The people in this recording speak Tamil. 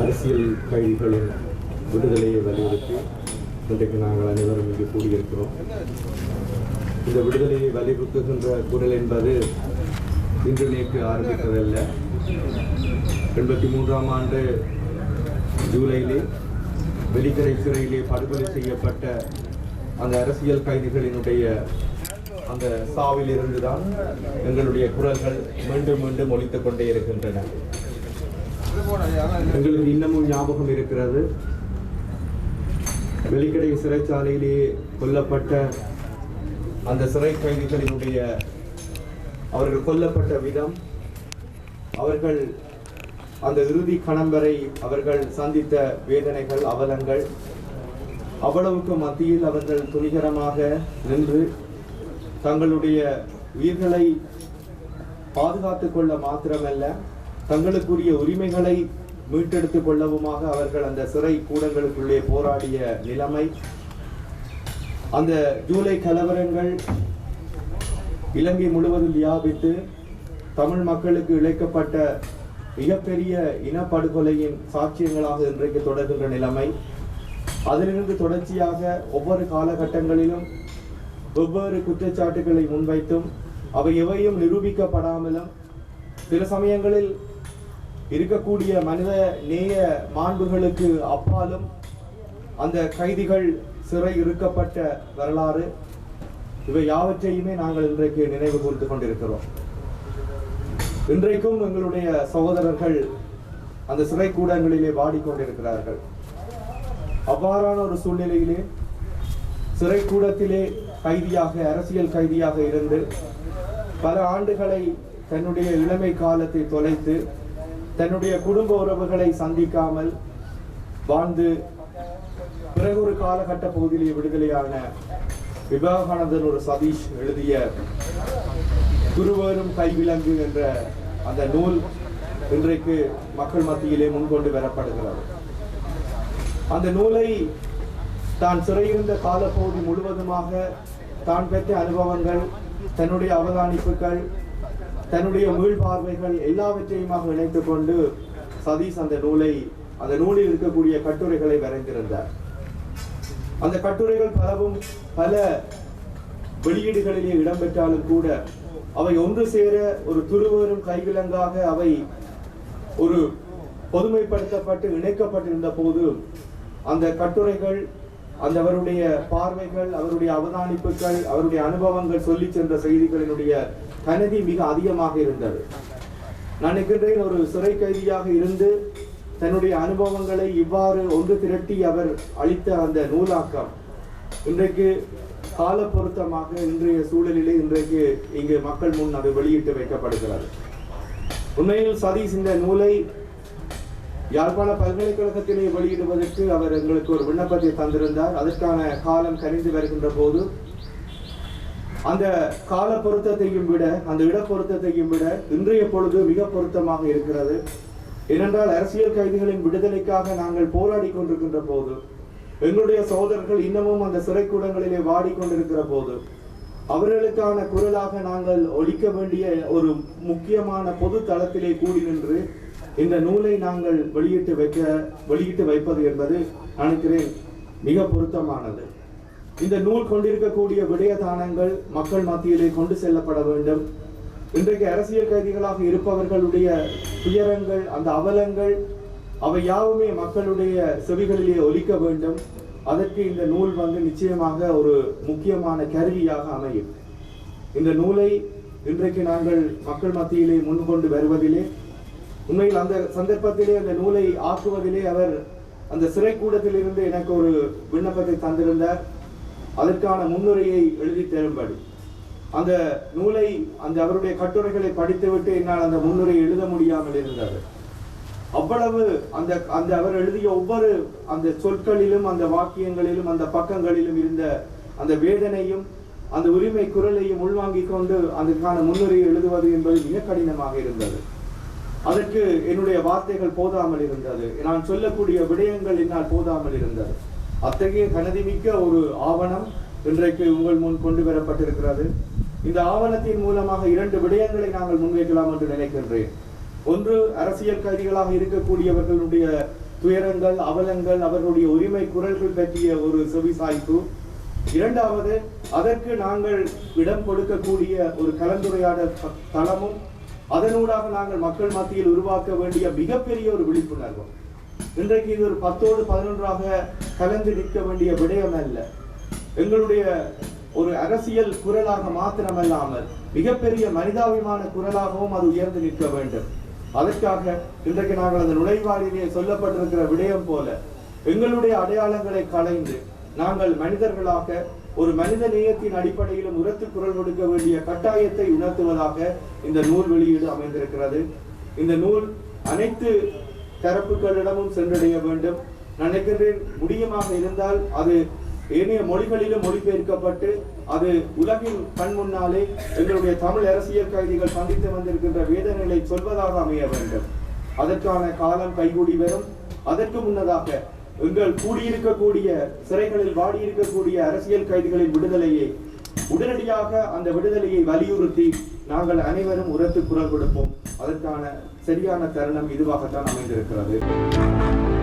அரசியல் கைதிகளின் விடுதலையை வலியுறுத்தி இன்றைக்கு நாங்கள் அனைவரும் இங்கு கூடியிருக்கிறோம். இந்த விடுதலையை வலியுறுத்துகின்ற குரல் என்பது இன்று நேற்று ஆரம்பித்ததல்ல. 83ஆம் ஆண்டு ஜூலையிலே வெலிக்கரை சிறையிலே படுகொலை செய்யப்பட்ட அந்த அரசியல் கைதிகளினுடைய அந்த சாவில் இருந்துதான் எங்களுடைய குரல்கள் மீண்டும் மீண்டும் ஒலித்துக் கொண்டே இருக்கின்றன. எங்களுக்கு இன்னமும் ஞாபகம் இருக்கிறது, வெலிக்கடை சிறைச்சாலையிலே கொல்லப்பட்ட அந்த சிறை கைதிகளினுடைய அவர்கள் கொல்லப்பட்ட விதம், அவர்கள் அந்த இறுதி கணம் வரை அவர்கள் சந்தித்த வேதனைகள், அவலங்கள், அவ்வளவுக்கு மத்தியில் அவர்கள் துணிகரமாக நின்று தங்களுடைய உயிர்களை பாதுகாத்துக் கொள்ள மாத்திரமல்ல, தங்களுக்குரிய உரிமைகளை மீட்டெடுத்துக் கொள்ளவுமாக அவர்கள் அந்த சிறை கூடங்களுக்குள்ளே போராடிய நிலைமை, அந்த ஜூலை கலவரங்கள் இலங்கை முழுவதும் வியாபித்து தமிழ் மக்களுக்கு இழைக்கப்பட்ட மிகப்பெரிய இனப்படுகொலையின் சாட்சியங்களாக இன்றைக்கு தொடர்கின்ற நிலைமை, அதிலிருந்து தொடர்ச்சியாக ஒவ்வொரு காலகட்டங்களிலும் வெவ்வேறு குற்றச்சாட்டுகளை முன்வைத்தும் அவை எவையும் நிரூபிக்கப்படாமலும் சில சமயங்களில் இருக்கக்கூடிய மனித நேய மாண்புகளுக்கு அப்பாலும் அந்த கைதிகள் சிறை இருக்கப்பட்ட வரலாறு, இவை யாவற்றையுமே நாங்கள் இன்றைக்கு நினைவு கூர்ந்து கொண்டிருக்கிறோம். இன்றைக்கும் எங்களுடைய சகோதரர்கள் அந்த சிறை கூடங்களிலே வாடிக்கொண்டிருக்கிறார்கள். அவ்வாறான ஒரு சூழ்நிலையிலே சிறை கூடத்திலே கைதியாக, அரசியல் கைதியாக இருந்து பல ஆண்டுகளை தன்னுடைய இளமை காலத்தை தொலைத்து தன்னுடைய குடும்ப உறவுகளை சந்திக்காமல் வாழ்ந்து பிறகு ஒரு காலகட்ட பகுதியிலே விடுதலையான விவேகானந்தன் ஒரு சதீஷ் எழுதிய குருவரும் கைவிலங்கு என்ற அந்த நூல் இன்றைக்கு மக்கள் மத்தியிலே முன்கொண்டு வரப்படுகிறது. அந்த நூலை தான் சிறையிருந்த காலப்பகுதி முழுவதுமாக தான் பெற்ற அனுபவங்கள், தன்னுடைய அவதானிப்புகள், தன்னுடைய மீள்பார்வைகள் எல்லாவற்றையுமாக இணைத்துக் கொண்டு சதீஷ் அந்த நூலில் இருக்கக்கூடிய கட்டுரைகளை வரைந்திருந்தார். அந்த கட்டுரைகள் பலவும் பல வெளியீடுகளிலே இடம்பெற்றாலும் கூட அவை ஒன்று சேர ஒரு துருவரும் கைவிலங்காக அவை ஒரு பொதுமைப்படுத்தப்பட்டு இணைக்கப்பட்டிருந்த போது அந்த கட்டுரைகள், அந்த அவருடைய பார்வைகள், அவருடைய அவதானிப்புகள், அவருடைய அனுபவங்கள் சொல்லி சென்ற செய்திகளினுடைய கனதி மிக அதிகமாக இருந்தது. நான் நினைக்கின்றேன், ஒரு சிறை கைதியாக இருந்து தன்னுடைய அனுபவங்களை இவ்வாறு ஒன்று திரட்டி அவர் அளித்த அந்த நூலாக்கம் இன்றைக்கு கால பொருத்தமாக இன்றைய சூழலிலே இன்றைக்கு இங்கு மக்கள் முன் அது வெளியிட்டு வைக்கப்படுகிறது. உண்மையில் சதீஷ் இந்த நூலை யாழ்ப்பாண பல்கலைக்கழகத்திலே வெளியிடுவதற்கு அவர் எங்களுக்கு ஒரு விண்ணப்பத்தை தந்திருந்தார். அதற்கான காலம் கனிந்து வருகின்ற போது அந்த கால பொருத்தத்தையும் விட, அந்த இட பொருத்தத்தையும் விட இன்றைய பொழுது மிக பொருத்தமாக இருக்கிறது. ஏனென்றால் அரசியல் கைதிகளின் விடுதலைக்காக நாங்கள் போராடி கொண்டிருக்கின்ற போது, எங்களுடைய சகோதரர்கள் இன்னமும் அந்த சிறைக்கூடங்களிலே வாடிக்கொண்டிருக்கிற போது, அவர்களுக்கான குரலாக நாங்கள் ஒலிக்க வேண்டிய ஒரு முக்கியமான பொது தளத்திலே கூடி நின்று இந்த நூலை நாங்கள் வெளியிட்டு வைப்பது என்பது நினைக்கிறேன் மிக பொருத்தமானது. இந்த நூல் கொண்டிருக்கக்கூடிய விடயதானங்கள் மக்கள் மத்தியிலே கொண்டு செல்லப்பட வேண்டும். இன்றைக்கு அரசியல் கைதிகளாக இருப்பவர்களுடைய துயரங்கள், அந்த அவலங்கள், அவை யாவுமே மக்களுடைய செவிகளிலே ஒலிக்க வேண்டும். அதற்கு இந்த நூல் நிச்சயமாக ஒரு முக்கியமான கருவியாக அமையும். இந்த நூலை இன்றைக்கு நாங்கள் மக்கள் மத்தியிலே முன்கொண்டு வருவதிலே, உண்மையில் அந்த சந்தர்ப்பத்திலே அந்த நூலை ஆக்குவதிலே அவர் அந்த சிறை கூடத்திலிருந்து எனக்கு ஒரு விண்ணப்பத்தை தந்திருந்தார். அதற்கான முன்னுரையை எழுதி தரும்படி அந்த நூலை, அந்த அவருடைய கட்டுரைகளை படித்துவிட்டு என்னால் அந்த முன்னுரை எழுத முடியாமல் இருந்தது. அவ்வளவு அந்த அவர் எழுதிய ஒவ்வொரு அந்த சொற்களிலும், அந்த வாக்கியங்களிலும், அந்த பக்கங்களிலும் இருந்த அந்த வேதனையும் அந்த உரிமை குரலையும் உள்வாங்கிக் கொண்டு அதற்கான முன்னுரையை எழுதுவது என்பது மிக கடினமாக இருந்தது. அதற்கு என்னுடைய வார்த்தைகள் போதாமல் இருந்தது. நான் சொல்லக்கூடிய விடயங்கள் என்னால் போதாமல் இருந்தது. அத்தகைய கனதிமிக்க ஒரு ஆவணம் இன்றைக்கு உங்கள் முன் கொண்டு வரப்பட்டிருக்கிறது. இந்த ஆவணத்தின் மூலமாக 2 விடயங்களை நாங்கள் முன்வைக்கலாம் என்று நினைக்கின்றேன். ஒன்று, அரசியல் கைதிகளாக இருக்கக்கூடியவர்களுடைய துயரங்கள், அவலங்கள், அவர்களுடைய உரிமை குரல்கள் பற்றிய ஒரு செவிசாய்ப்பு. இரண்டாவது, அதற்கு நாங்கள் இடம் கொடுக்கக்கூடிய ஒரு கலந்துரையாடல் தளமும், அதனூடாக நாங்கள் மக்கள் மத்தியில் உருவாக்க வேண்டிய மிகப்பெரிய ஒரு விழிப்புணர்வு. இன்றைக்கு இது ஒரு 10ஓடு 11ஆக கலந்து நிற்க வேண்டிய விடயம் அல்ல. எங்களுடைய ஒரு அரசியல் குரலாக மாத்திரமல்லாமல் மிகப்பெரிய மனிதாபிமான குரலாகவும் அது உயர்ந்து நிற்க வேண்டும். அதற்காக இன்றைக்கு நாங்கள் அந்த நுழைவாயிலே சொல்லப்பட்டிருக்கிற விடயம் போல எங்களுடைய அடையாளங்களை களைந்து நாங்கள் மனிதர்களாக ஒரு மனித நேயத்தின் அடிப்படையிலும் உரத்து குரல் கொடுக்க வேண்டிய கட்டாயத்தை உணர்த்துவதாக இந்த நூல் வெளியீடு அமைந்திருக்கிறது. இந்த நூல் அனைத்து தரப்புகளிடமும் சென்றடைய வேண்டும். நான் நினைக்கின்றேன், முடியுமாக இருந்தால் அது ஏனைய மொழிகளிலும் மொழிபெயர்க்கப்பட்டு அது உலகின் கண் முன்னாலே எங்களுடைய தமிழ் அரசியல் கைதிகள் சந்தித்து வந்திருக்கின்ற வேதனைகளை சொல்வதாக அமைய வேண்டும். அதற்கான காலம் கைகூடி வரும். அதற்கு முன்னதாக எங்கள் கூடியிருக்கக்கூடிய சிறைகளில் வாடியிருக்கக்கூடிய அரசியல் கைதிகளின் விடுதலையை உடனடியாக அந்த விடுதலையை வலியுறுத்தி நாங்கள் அனைவரும் உரத்து குரல் கொடுப்போம். அதற்கான சரியான தருணம் இதுவாகத்தான் அமைந்திருக்கிறது.